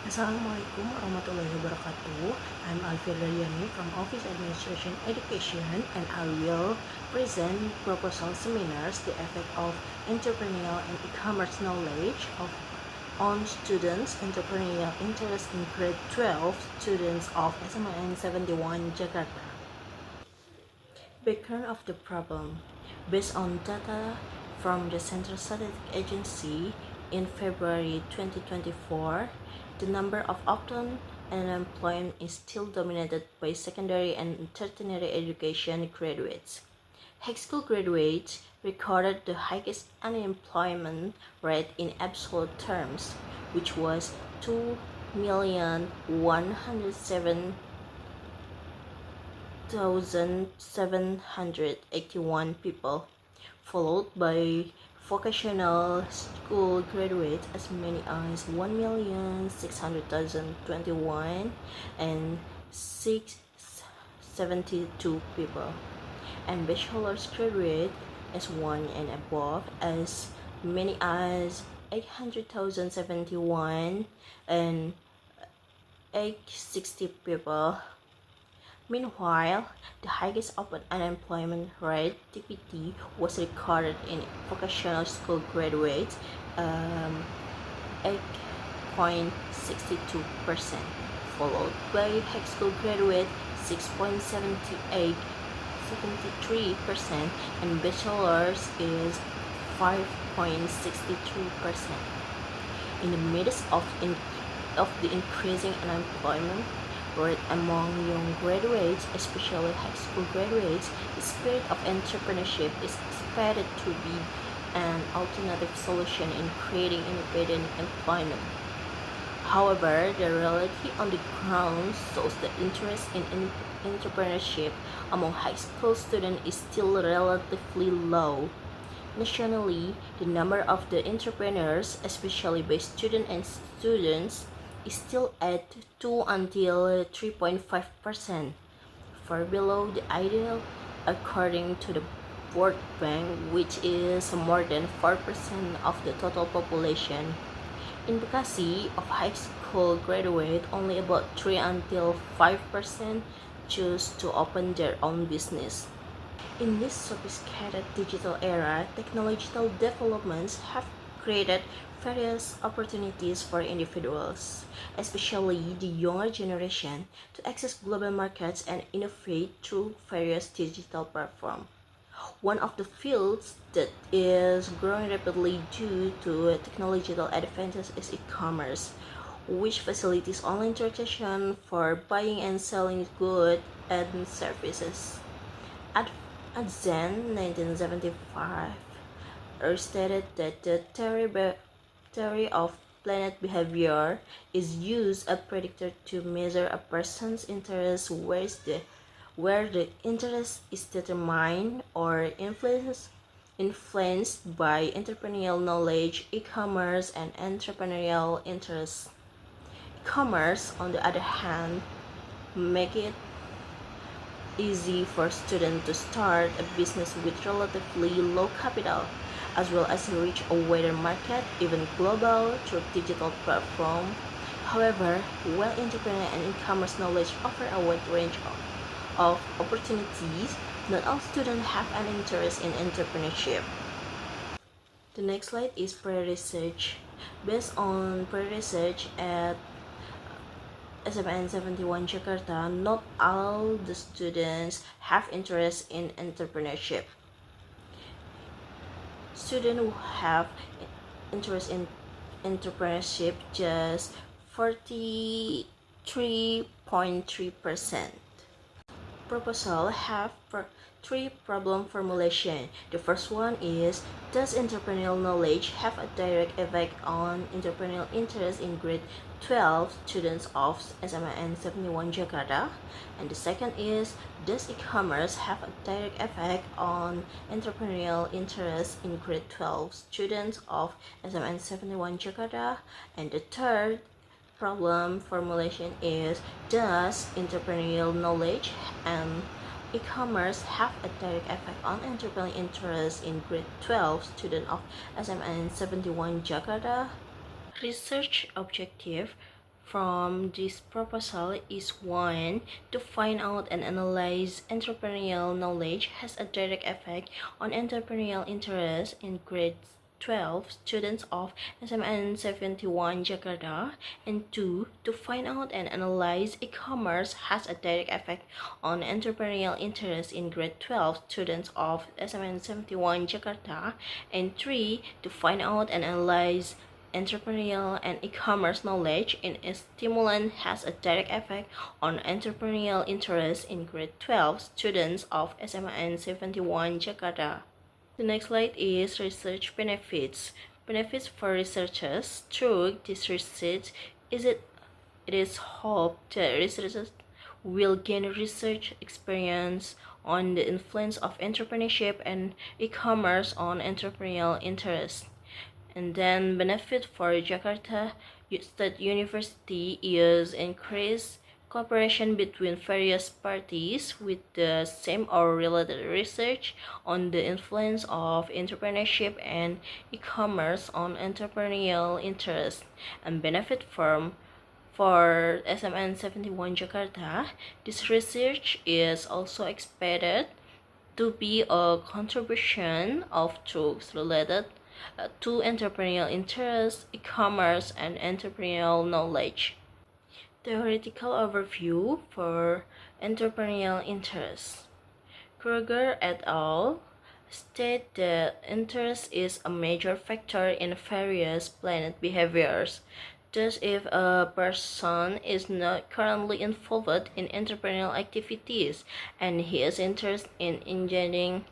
Assalamualaikum warahmatullahi wabarakatuh. I'm Riyani from Office Administration Education, and I will present proposal seminars the effect of entrepreneurial and e-commerce knowledge on students entrepreneurial interest in grade 12 students of SMAN 71 Jakarta. Background of the problem. Based on data from the Central Statistic Agency in February 2024, the number of open unemployment is still dominated by secondary and tertiary education graduates. High school graduates recorded the highest unemployment rate in absolute terms, which was 2,107,781 people, followed by vocational school graduates as many as 1,600,021 and 672 people, and bachelor's graduate as 1 and above as many as 800,071 and 860 people. Meanwhile, the highest open unemployment rate (TPT) was recorded in vocational school graduates, 8.62%, followed by high school graduate 6.73%, and bachelor's is 5.62%. In the midst of the increasing unemployment rate among young graduates, especially high school graduates, the spirit of entrepreneurship is expected to be an alternative solution in creating independent employment. However, the reality on the ground shows that interest in entrepreneurship among high school students is still relatively low. Nationally, the number of the entrepreneurs, especially by students and students, is still at 2 until 3.5%, far below the ideal according to the World Bank, which is more than 4% of the total population. In Bekasi, of high school graduate, only about 3 until 5% choose to open their own business. In this sophisticated digital era, technological developments have created various opportunities for individuals, especially the younger generation, to access global markets and innovate through various digital platforms. One of the fields that is growing rapidly due to technological advances is e-commerce, which facilitates online transaction for buying and selling goods and services. At Zen 1975 stated that the theory of planet behavior is used as a predictor to measure a person's interest, where the interest is determined or influenced by entrepreneurial knowledge, e-commerce, and entrepreneurial interests. E-commerce, on the other hand, make it easy for students to start a business with relatively low capital, as well as reach a wider market, even global, through digital platform. However, while entrepreneur and e-commerce knowledge offer a wide range of opportunities, not all students have an interest in entrepreneurship. The next slide is pre-research. Based on pre-research at SMN 71 Jakarta, not all the students have interest in entrepreneurship. Students who have interest in entrepreneurship, just 43.3%. Proposal have three problem formulation. The first one is, does entrepreneurial knowledge have a direct effect on entrepreneurial interest in grade 12 students of SMAN 71 Jakarta? And the second is, does e-commerce have a direct effect on entrepreneurial interest in grade 12 students of SMAN 71 Jakarta? And the third problem formulation is, does entrepreneurial knowledge and e-commerce have a direct effect on entrepreneurial interest in grade 12 student of SMN 71 Jakarta? Research objective. from this proposal is one, to find out and analyze entrepreneurial knowledge has a direct effect on entrepreneurial interest in grade 12 students of SMN 71 Jakarta, and 2, to find out and analyze e-commerce has a direct effect on entrepreneurial interest in grade 12 students of SMN 71 Jakarta, and 3, to find out and analyze entrepreneurial and e-commerce knowledge in a stimulant has a direct effect on entrepreneurial interest in grade 12 students of SMN 71 Jakarta. The next slide is research benefits. Benefits for researchers. Through this research, it is hoped that researchers will gain research experience on the influence of entrepreneurship and e-commerce on entrepreneurial interest. And then benefit for Jakarta State University is increased cooperation between various parties with the same or related research on the influence of entrepreneurship and e-commerce on entrepreneurial interest. And benefit for SMN 71 Jakarta, this research is also expected to be a contribution of tools related to entrepreneurial interests, e-commerce, and entrepreneurial knowledge. Theoretical overview for entrepreneurial interests. Kruger et al. State that interest is a major factor in various planned behaviors. Thus, if a person is not currently involved in entrepreneurial activities and he is interested in engaging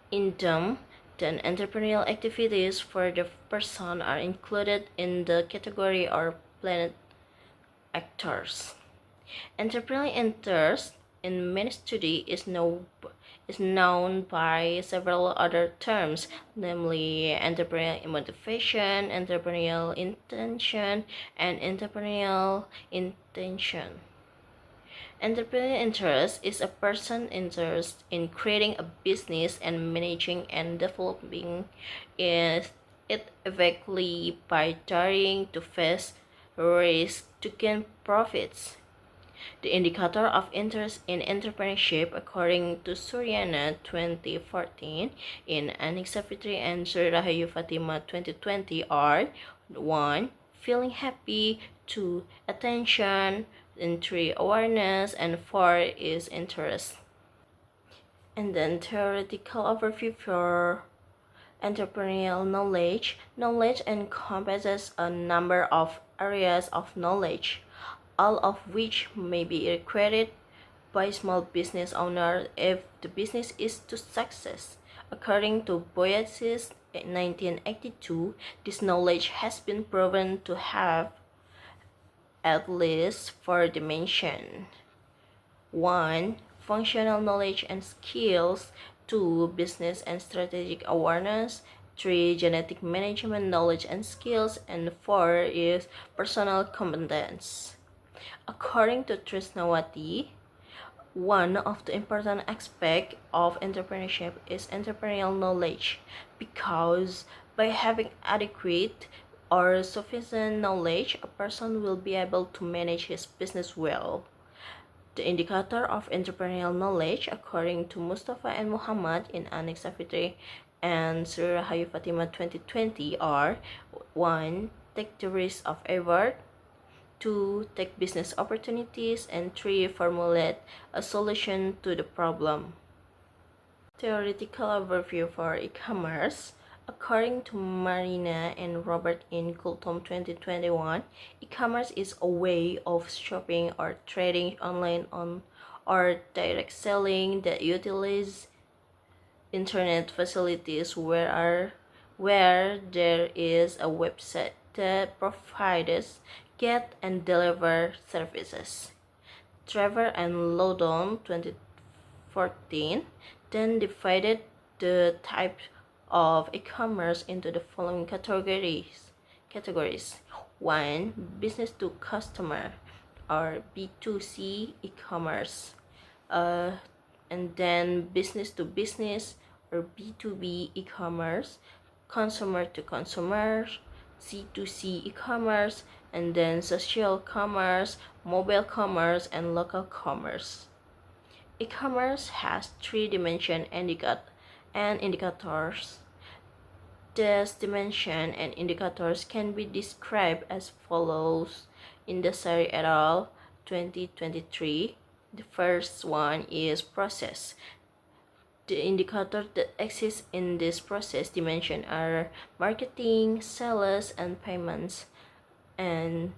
in them, then entrepreneurial activities for the person are included in the category or planned actors. Entrepreneurial interest in many studies is known by several other terms, namely entrepreneurial motivation, entrepreneurial intention, and entrepreneurial intention. Entrepreneurial interest is a person's interest in creating a business and managing and developing it effectively by daring to face risk to gain profits. The indicator of interest in entrepreneurship, according to Suryana 2014, in Annex 3 and Surahayu Fatima 2020 are 1. Feeling happy, 2. Attention, and 3. Awareness, and 4 is interest. And then theoretical overview for entrepreneurial knowledge. Knowledge encompasses a number of areas of knowledge, all of which may be required by small business owners if the business is to success. According to Boyatzis in 1982, this knowledge has been proven to have at least 4 dimensions. 1. Functional knowledge and skills. 2. Business and strategic awareness. 3. Genetic management knowledge and skills. And 4 is personal competence. According to Trisnawati, one of the important aspects of entrepreneurship is entrepreneurial knowledge, because by having adequate or sufficient knowledge, a person will be able to manage his business well. The indicator of entrepreneurial knowledge, according to Mustafa and Muhammad in Annex 3 and Sri Rahayu Fatima 2020 are 1. Take the risk of effort, 2. Take business opportunities, and 3. Formulate a solution to the problem. Theoretical overview for e-commerce. According to Marina and Robert in Kultom 2021, e-commerce is a way of shopping or trading online or direct selling that utilizes internet facilities where there is a website that provides get and deliver services. Trevor and Loudon 2014 then divided the type of e-commerce into the following categories. 1. Business to customer or B2C e-commerce. And then business to business or B2B e-commerce, consumer to consumer, C2C e-commerce, and then social commerce, mobile commerce, and local commerce. E-commerce has three dimensions and indicators. These dimensions and indicators can be described as follows in the Sari et al. 2023. The first one is process. The indicators that exist in this process dimension are marketing, sales, and payments. And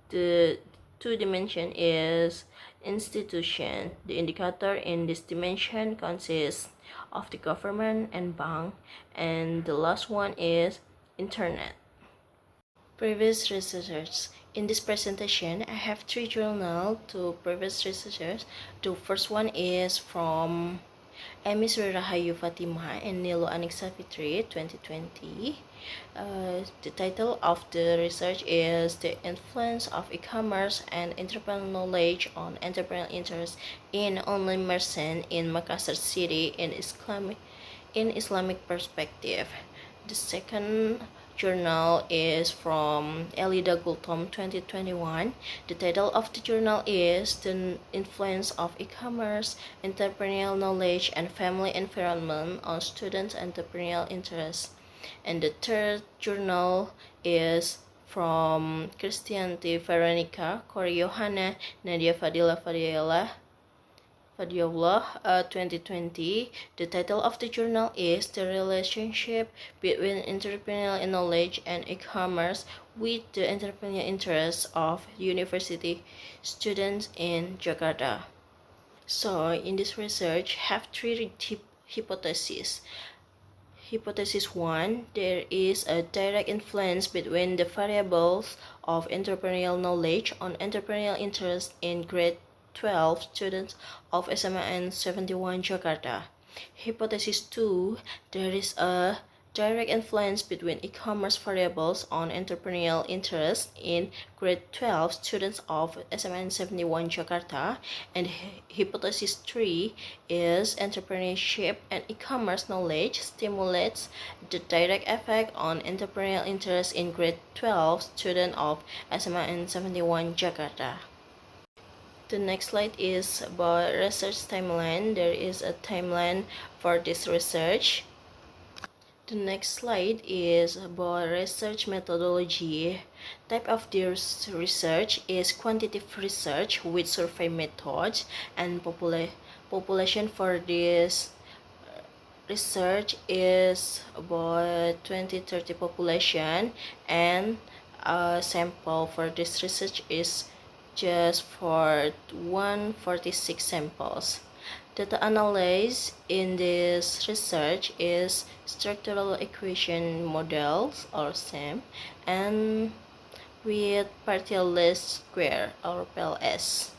the two dimension is institution. The indicator in this dimension consists of the government and bank, and the last one is internet. Previous researchers. In this presentation, I have three journals to previous researchers. The first one is from Amy Sri Rahayu Fatima and Nilo Anik Savitri 2020. The title of the research is The Influence of E-commerce and Entrepreneurial Knowledge on Entrepreneurial Interest in Online Merchant in Makassar City in Islamic Perspective. The second journal is from Elida Gultom 2021. The title of the journal is The Influence of E-commerce, Entrepreneurial Knowledge, and Family Environment on Students' Entrepreneurial Interests. And the third journal is from Christianti Veronica, Kori Johanna, Nadia Fadila 2020. The title of the journal is The Relationship Between Entrepreneurial Knowledge and E-commerce with the Entrepreneurial Interests of University Students in Jakarta. So, in this research, have three hypotheses. Hypothesis 1. There is a direct influence between the variables of entrepreneurial knowledge on entrepreneurial interest in grade 12 students of SMAN 71 Jakarta. Hypothesis 2. There is a direct influence between e-commerce variables on entrepreneurial interest in grade 12 students of SMAN 71 Jakarta. And hypothesis 3 is entrepreneurship and e-commerce knowledge stimulates the direct effect on entrepreneurial interest in grade 12 students of SMAN 71 Jakarta. The next slide is about research timeline. There is a timeline for this research. The next slide is about research methodology. Type of this research is quantitative research with survey methods, and population for this research is about 20-30 population, and a sample for this research is just for 146 samples. Data analysis in this research is structural equation models or SEM and with partial least square or PLS.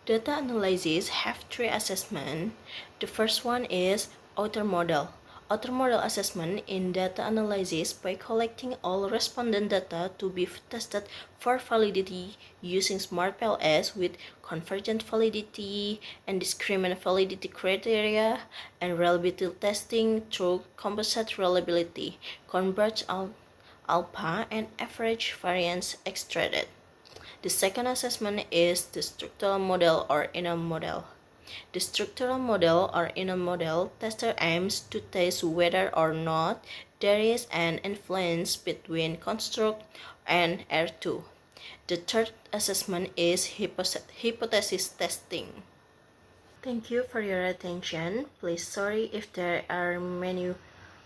Data analysis have three assessments. The first one is outer model. Outer model assessment in data analysis by collecting all respondent data to be tested for validity using smart PLS with convergent validity and discriminant validity criteria and reliability testing through composite reliability, converged alpha, and average variance extracted. The second assessment is the structural model or inner model. The structural model or inner model tester aims to test whether or not there is an influence between construct and R2. The third assessment is hypothesis testing. Thank you for your attention. Please sorry if there are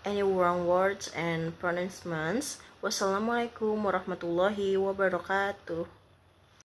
any wrong words and pronouncements. Wassalamualaikum warahmatullahi wabarakatuh.